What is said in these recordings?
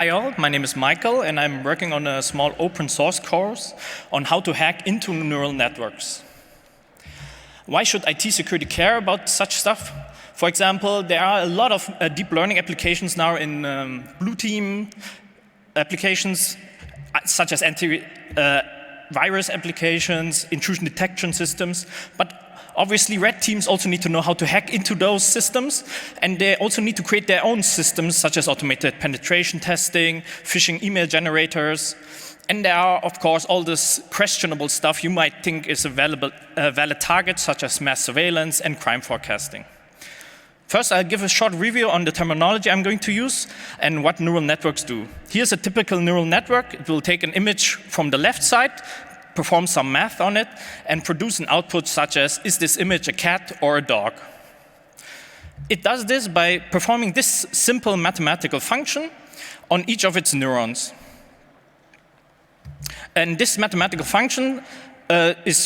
Hi all, my name is Michael and I'm working on a small open source course on how to hack into neural networks. Why should IT security care about such stuff? For example, there are a lot of deep learning applications now in blue team applications, such as anti-virus applications, intrusion detection systems, but obviously, red teams also need to know how to hack into those systems, and they also need to create their own systems, such as automated penetration testing, phishing email generators, and there are, of course, all this questionable stuff you might think is a valid target, such as mass surveillance and crime forecasting. First, I'll give a short review on the terminology I'm going to use and what neural networks do. Here's a typical neural network. It will take an image from the left side, perform some math on it, and produce an output such as, is this image a cat or a dog? It does this by performing this simple mathematical function on each of its neurons. And this mathematical function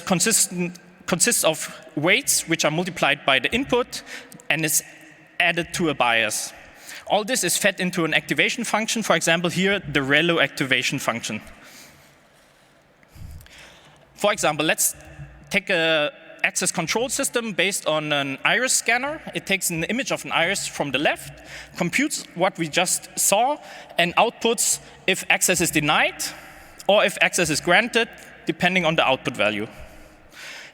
consists of weights which are multiplied by the input and is added to a bias. All this is fed into an activation function, for example here, the ReLU activation function. For example, let's take an access control system based on an iris scanner. It takes an image of an iris from the left, computes what we just saw, and outputs if access is denied or if access is granted, depending on the output value.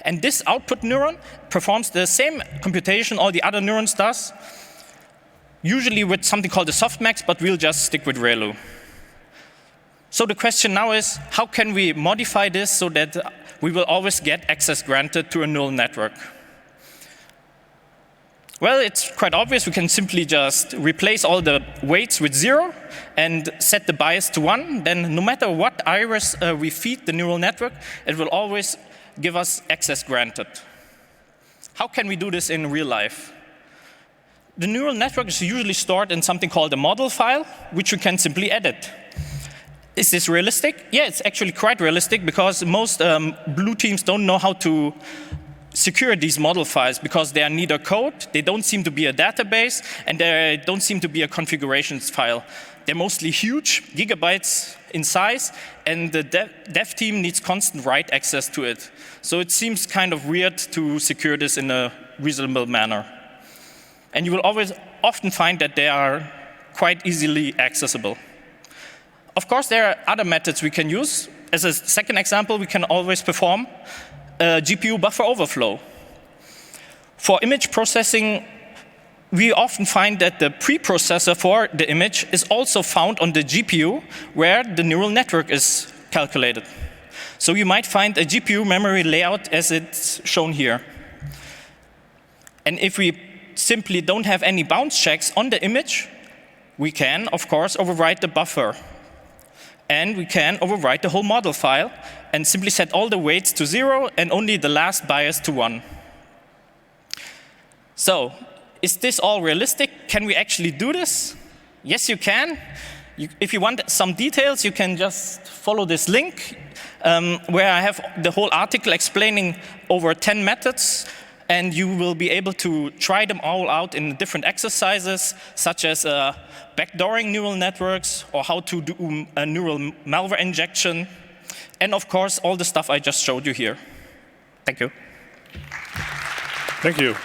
And this output neuron performs the same computation all the other neurons does, usually with something called a softmax, but we'll just stick with ReLU. So the question now is, how can we modify this so that we will always get access granted to a neural network? Well, it's quite obvious. We can simply just replace all the weights with 0 and set the bias to 1. Then no matter what iris we feed the neural network, it will always give us access granted. How can we do this in real life? The neural network is usually stored in something called a model file, which you can simply edit. Is this realistic? Yeah, it's actually quite realistic because most blue teams don't know how to secure these model files because they are neither code, they don't seem to be a database, and they don't seem to be a configurations file. They're mostly huge, gigabytes in size, and the dev team needs constant write access to it. So it seems kind of weird to secure this in a reasonable manner. And you will often find that they are quite easily accessible. Of course, there are other methods we can use. As a second example, we can always perform GPU buffer overflow. For image processing, we often find that the preprocessor for the image is also found on the GPU where the neural network is calculated. So you might find a GPU memory layout as it's shown here. And if we simply don't have any bounce checks on the image, we can, of course, overwrite the buffer. And we can overwrite the whole model file and simply set all the weights to 0 and only the last bias to 1. So, is this all realistic? Can we actually do this? Yes, you can. If you want some details, you can just follow this link where I have the whole article explaining over 10 methods. And you will be able to try them all out in different exercises, such as backdooring neural networks, or how to do a neural malware injection, and of course, all the stuff I just showed you here. Thank you. Thank you.